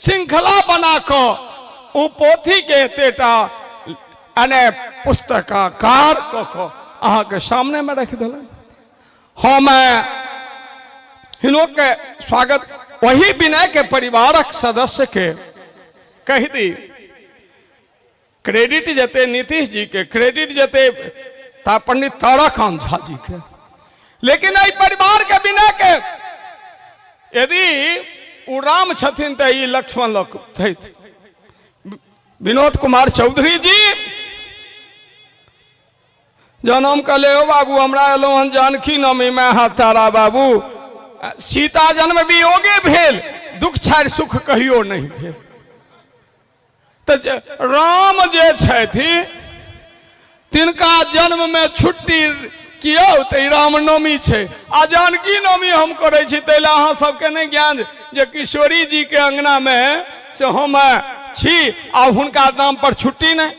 श्रृंखला बना को उ पोथी के तेटा अने पुस्तकाकार को अहाँ के सामने में रख दिल। हम हिनो के स्वागत वही विनय के परिवारक सदस्य के कह दी। क्रेडिट जते नीतीश जी के, क्रेडिट जते पंडित ताराकांत झा जी के, लेकिन आई परिवार के बिना के यदि उ राम छथिन तो ये लक्ष्मण लोग थे। विनोद कुमार चौधरी जी जन्म कले हो बाबू हमरा एलो हन जानकी नवमी में हाँ तारा बाबू सीता जन्म भी योगे भेल दुख छाड़ सुख कहियो नहीं भेल। तो राम जे छथि तिनका जन्म में छुट्टी कियो तो रामनवमी छे आ जानकी नवमी हम करे छी। तैला अहाँ सबके नहीं ज्ञान जे किशोरी जी के अंगना में से हम छी आ हुनका नाम पर छुट्टी नहीं।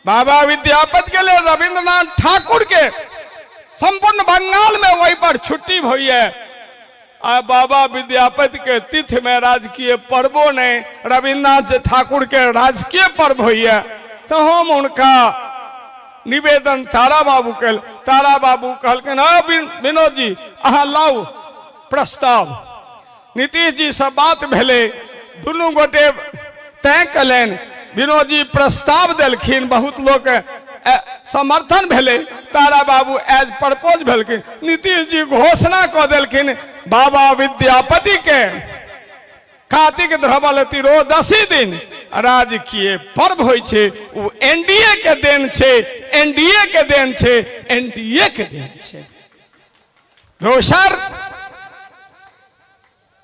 बाबा विद्यापति के लिए रविंद्रनाथ ठाकुर के संपूर्ण बंगाल में वही पर छुट्टी भई है। बाबा विद्यापति के तिथि में राजकीय पर्वों ने रविन्द्रनाथ ठाकुर के राजकीय पर्व हुई है। तो हम उनका निवेदन तारा बाबू कहलकिन विनोद जी अहाँ लाउ प्रस्ताव। नीतीश जी से बात भेले, दुनू गोटे तय कलन। विनोद जी प्रस्ताव देलखिन, बहुत लोग समर्थन भेले। तारा बाबू एज प्रपोज भेलखिन। नीतीश जी घोषणा कऽ देलखिन बाबा विद्यापति के कार्तिक धवल तिरोदशी दिन राजकीय पर्व होइ छे। वो एनडीए के देन छे, एनडीए के देन छे, एनडीए के देन छे। दोसर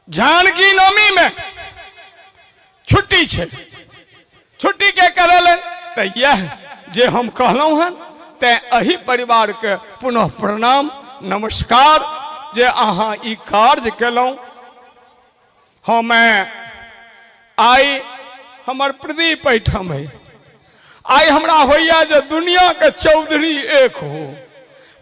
जानकी नवमी में छुट्टी छे, छुट्टी के करेले तो यह जे हम कहलौं हन ते अही परिवार के पुनः प्रणाम नमस्कार जे अहाँ ई कार्य केलौं। हम आई हमर प्रदीप एठम है। आई हमरा होइया जे दुनिया के चौधरी एक हो।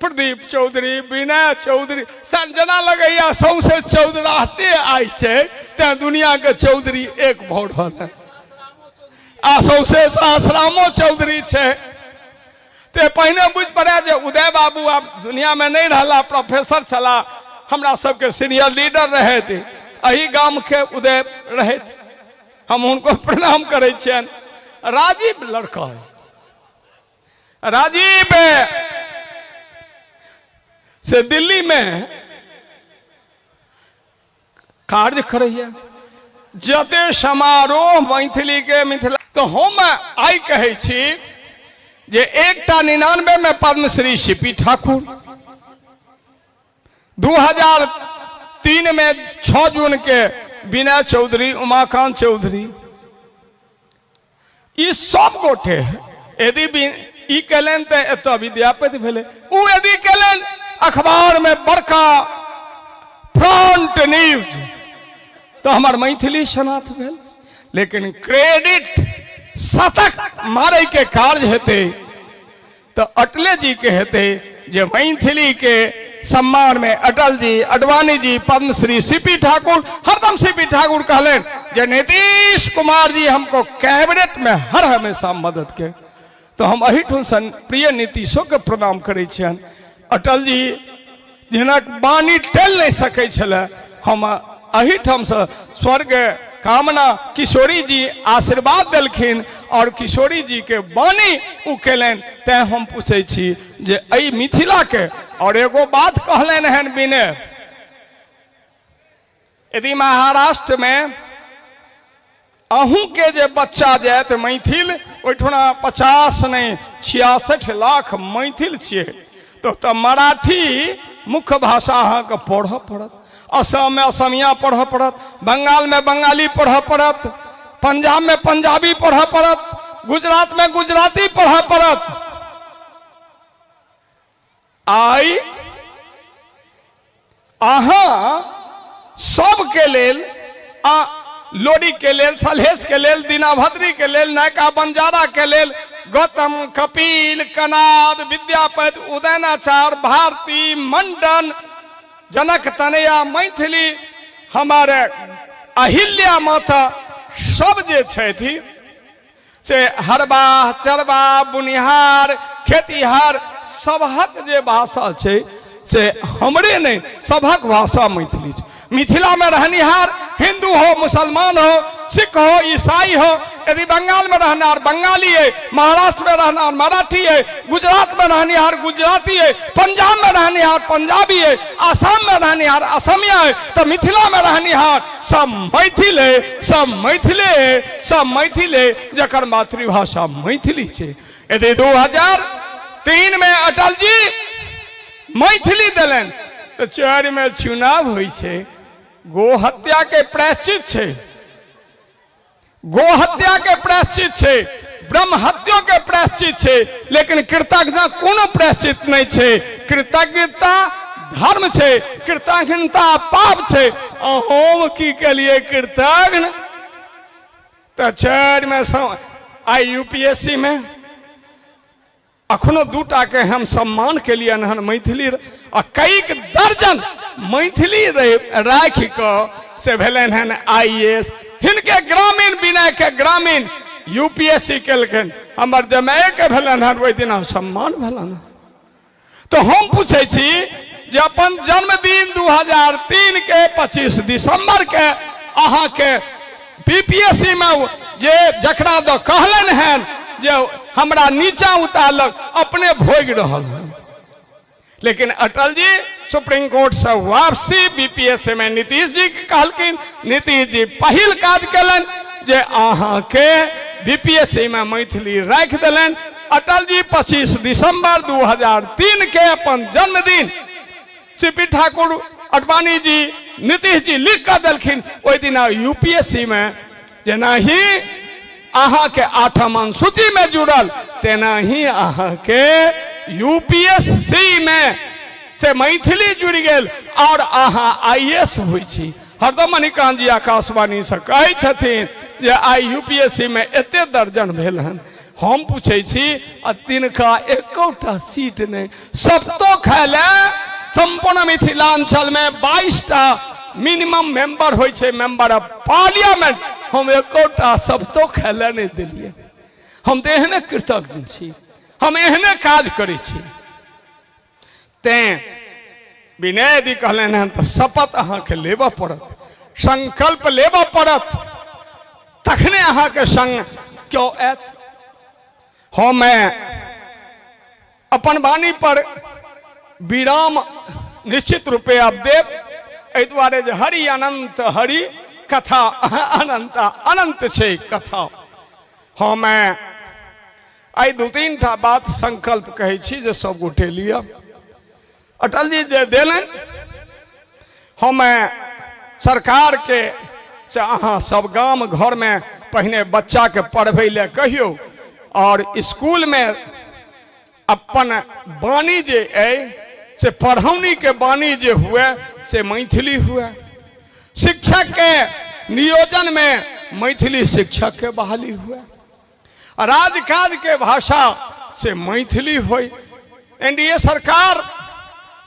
प्रदीप चौधरी, विनय चौधरी, जना लगैया सौसे चौधराहते आई छे ते दुनिया के चौधरी एक भऽ रहल है। आ सौसे सहस्रामो चौधरी छे। ते पहने बुझ पड़े जे उदय बाबू आप दुनिया में नहीं रहला, प्रोफेसर चला, हमरा सबके सीनियर लीडर रहे थे, अही गांव के उदय रहे थे। हम उनको प्रणाम करे छियन। राजीव लड़का है, राजीव से दिल्ली में कार्य करैया। जते समारोह मैथिली के मिथिला तो हम आई कहे छी जे एकटा 99 में पद्मश्री सीपी ठाकुर, 2003 में 6 जून के विनय चौधरी, उमाकांत चौधरी, ई सब गोटे यदि ई कलन तो एत विद्यापति भेले। उ यदि कलन अखबार में बड़का फ्रंट न्यूज तो हमार मैथिली सनाथ भेल। लेकिन क्रेडिट शतक मारे के कार्य हेते तो अटले जी के हेते जे मैथिली के सम्मान में अटल जी, अडवाणी जी, पद्मश्री सीपी ठाकुर, हरदम सीपी ठाकुर कहलें जे नीतीश कुमार जी हमको कैबिनेट में हर हमेशा मदद के। तो हम अहिठुन सन प्रिय नीतीशो के प्रणाम करे छियन। अटल जी जिनक बानी टल नहीं सके छले, हम अहिठम से स्वर्ग कामना किशोरी जी आशीर्वाद देलखिन और किशोरी जी के बानी उ केलन। ते हम पूछे छी जे अई मिथिला के और एगो बात कहलन हन विनय, यदि महाराष्ट्र में अहू के जे बच्चा जाए तो मैथिल ओठुना 50 नहीं 66 लाख मैथिल छे तो मराठी मुख्य भाषा अहाँ के पढ़ पड़त, असम में असमिया पढ़ पड़त, बंगाल में बंगाली पढ़ पड़त, पंजाब में पंजाबी पढ़ पड़त, गुजरात में गुजराती पढ़ पड़त। आई अहाँ सबके लेल लोडी के लेल, सलहेश के लेल, दीनाभद्री के लेल, नायका बंजारा के लेल, गौतम, कपिल, कनाद, विद्यापति, उदयनाचार्य, भारती, मंडन, जनक तनया, मैथिली, हमारे अहिल्या माता सब जे छथि से हरबा चरबा बुनिहार खेतिहार सबहक जे भाषा छै से हमरे नहीं सबहक भाषा मैथिली छै। मिथिला में रहनिहार हिंदू हो मुसलमान हो सिख हो ईसाई हो, यदि बंगाल में रहनिहार बंगाली है, महाराष्ट्र में रहनिहार मराठी है, गुजरात में रहनिहार गुजराती है, पंजाब में रहनिहार पंजाबी है, आसाम में रहनिहार असमिया है, तो मिथिला में रहनिहार सब मैथिल है, सब मैथिले है, सब मैथिल है जकर मातृभाषा मैथिली है। यदि 2003 में अटल जी मैथिली दिलन तो 4 में चुनाव हुई है, गो हत्या के प्रायश्चित है, गो हत्या के प्रायश्चित है, ब्रह्म हत्या के प्रायश्चित है, लेकिन कृतज्ञता कोनो प्रायश्चित नहीं है। कृतज्ञता धर्म है, कृतज्ञता पाप है। हम की के लिए कृतज्ञ तो 4 में आई यूपीएससी में अखनो 2टा के हम सम्मान के लिए हन मैथिली और कई दर्जन मैथिली राख से भेलन हन IAS। हिनके ग्रामीण विनय के ग्रामीण यूपीएससी केलखिन, हमर जमाए के भेलन हन ओहि दिन सम्मान भेलन। तो हम पूछे छी जे अपन जन्मदिन 2003 के 25 दिसंबर के अहाँ के बीपीएससी में जे जकरा दो कहलन हन जे हमरा नीचा उतारलक अपने भोग रहल है। लेकिन अटल जी सुप्रीम कोर्ट से वापसी बीपीएससी में नीतीश जी के कहलकिन, नीतीश जी पहिल काज कलन जे अहाँ के बीपीएससी में मैथिली राख दिलन। अटल जी 25 दिसंबर 2003 के अपन जन्मदिन सीपी ठाकुर अडवाणी जी नीतीश जी लिख कर दिलखिन। ओहि दिन यूपीएससी में जेना ही अहाँ के 8म अनुसूची में जुड़ल तेना ही अहाँ के यूपीएससी में से मैथिली जुड़ गेल और अहाँ IAS हुई छी। हरदम मणिकांत जी आकाशवाणी से कहै छथिन जे आई यूपीएससी में एते दर्जन भेल हन। हम पूछे छी तिनका एकोटा सीट नहीं, सप्तो खेले संपूर्ण मिथिलांचल में 22टा मिनिमम मेंबर होय छे, मेंबर ऑफ पार्लियामेंट। हम एकोटा सप्तो खेले नहीं दिलिए। हम तो एहने कृतज्ञ छी, हम एहने काज करे छी। ते विनय यदि कहलन हन तो शपथ अहाँ के लेब पड़त, संकल्प लेब पड़त, तखने अहाँ के संग क्यों ऐत। हम अपन वाणी पर विराम निश्चित रूपे अब देव, एहि दुआरे जे हरि अनंत हरि कथा अनंत अनंत छे कथा। हम आई 2-3 टा बात संकल्प कहे छी जे सब गोटे लिया। अटल जी जे देलन हम सरकार के से अहाँ सब गांव घर में पहिने बच्चा के पढ़बै ले कहियो और स्कूल में अपन वाणी जे से पढ़ौनी के वाणी जे हुए से मैथिली हुए। शिक्षक के नियोजन में मैथिली शिक्षक के बहाली हुए, राजकाज के भाषा से मैथिली होई। एनडीए सरकार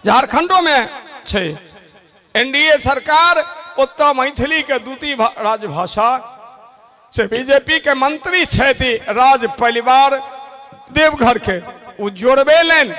झारखंडो में छे, एनडीए सरकार उत्तर मैथिली के द्वितीय राजभाषा से बीजेपी के मंत्री छथि राज परिवार देवघर के उ जोड़बेलन।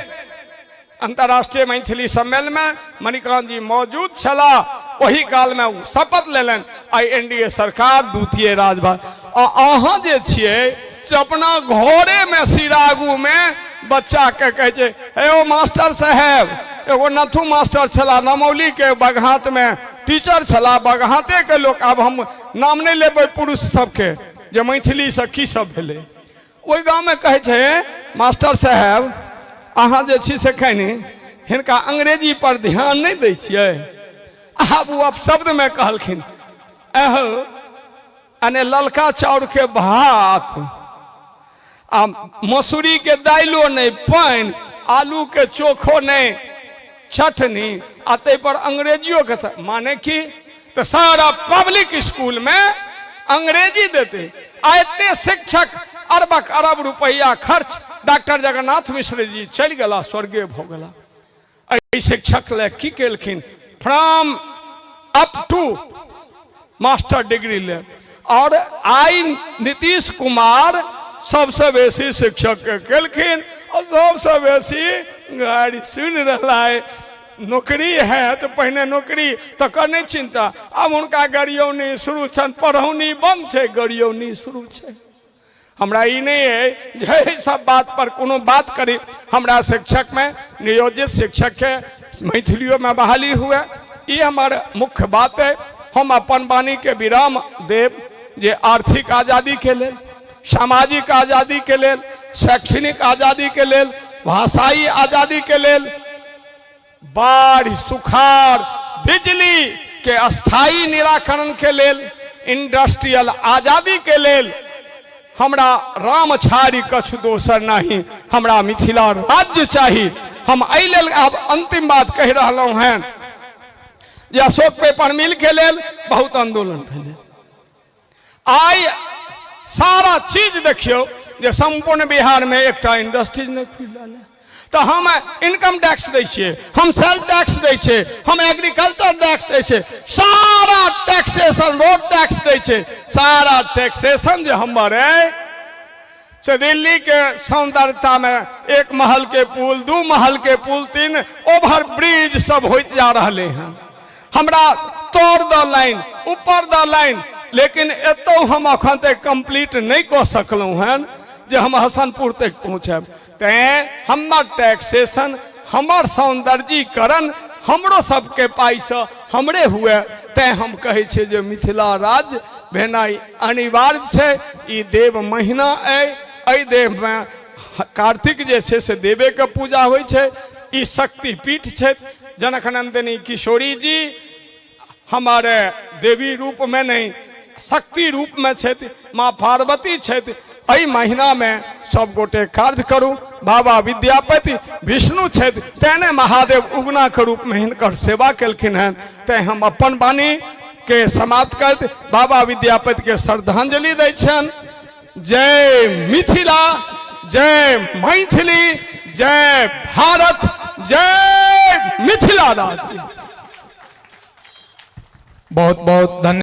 अंतर्राष्ट्रीय मैथिली सम्मेलन में मणिकांत जी मौजूद छला, वही काल में वो शपथ लेलन आई एनडीए सरकार द्वितीय राजभाषा। अहाँ जे छिए से अपना घरे में सिरागू में बच्चा के कहे छे हे ओ मास्टर साहब, एगो नथु मास्टर छला नमौली के बगहात में टीचर छला, बगहाते के लोग, अब हम नाम नहीं लेबै पुरुष सबके जे मैथिली से की सब भेले। ओहि गाँव में कहे छे मास्टर साहब अहाँ जे छी से कहनी हिनका अंग्रेजी पर ध्यान नहीं दै छियै। आब वो शब्द में कहलखिन एहो अने ललका चाउर के भात आ मसूरी के दाइलो नहीं, पानी, आलू के चोखो नहीं, चटनी आ ते पर अंग्रेजियों के माने की तो सारा पब्लिक स्कूल में अंग्रेजी देते। आते शिक्षक अरबक अरब रुपया खर्च, डॉक्टर जगन्नाथ मिश्र जी चल गला स्वर्गीय भ गला। शिक्षक ले की केलखिन from up to master degree ले और आई नीतीश कुमार सबसे बेसी शिक्षक के केलखिन और सबसे बेसी गाड़ी सुन रहा है। नौकरी है तो पहले नौकरी तो करने चिंता, अब उनका गरियौनी शुरू छन, पढ़ौनी बंद है, गरियौनी शुरू है। हमरा ई नहीं है जे सब बात पर कोनो बात करी। हमरा शिक्षक में नियोजित शिक्षक के मैथिलियों में बहाली हुए, ये हमारे मुख्य बात है। हम अपन वाणी के विराम देव जे आर्थिक आज़ादी के लेल, सामाजिक आज़ादी के लेल, शैक्षणिक आज़ादी के लेल, भाषाई आज़ादी के लेल, बाढ़ सुखाड़ बिजली के अस्थाई निराकरण के लेल, इंडस्ट्रियल आज़ादी के लेल हमरा राम छाड़ी कछु दोसर नहीं, हमरा मिथिला राज्य चाहिए। हम एहि लेल अब अंतिम बात कह रहा हैं जे अशोक पेपर मिल के लेल बहुत आंदोलन भेल। आई सारा चीज देखियो जे संपूर्ण बिहार में एकटा इंडस्ट्रीज नहीं खुल, तो हम इनकम टैक्स दै छियै, हम सेल टैक्स दै छियै, हम एग्रीकल्चर टैक्स दै छियै, सारा टैक्सेशन, रोड टैक्स दै छियै, सारा टैक्सेशन जो हमर है से दिल्ली के सौंदर्यता में एक महल के पुल, 2 महल के पुल, 3 ओवर ब्रिज सब होते जा रहे हैं। हमरा तोड़ द लाइन, ऊपर द लाइन, लेकिन एतो हम अखन तक कंप्लीट नहीं कर सकलूँ हैं जे हम हसनपुर तक पहुँचब। तैं हमर टैक्सेशन, हमर सौंदर्यीकरण हमरो सबके पाई से हमरे हुए। तैं हम कहे छे जे मिथिला राज्य भेनाई अनिवार्य छे। ई देव महीना अइ देव में कार्तिक जे छे से देवे के पूजा होइ छे। ई शक्ति पीठ छे। जनक नंदिनी किशोरी जी हमारे देवी रूप में नहीं, शक्ति रूप में छे, माँ पार्वती छे। एहि महीना में सब गोटे कार्य करूँ। बाबा विद्यापति विष्णु छे, तेने महादेव उगना के रूप में हिनकर सेवा केलखिन हैं। तै हम अपन वाणी के समाप्त कर बाबा विद्यापति के श्रद्धांजलि दै छन। जय मिथिला, जय मैथिली, जय भारत, जय मिथिला राज्य। बहुत बहुत धन्यवाद।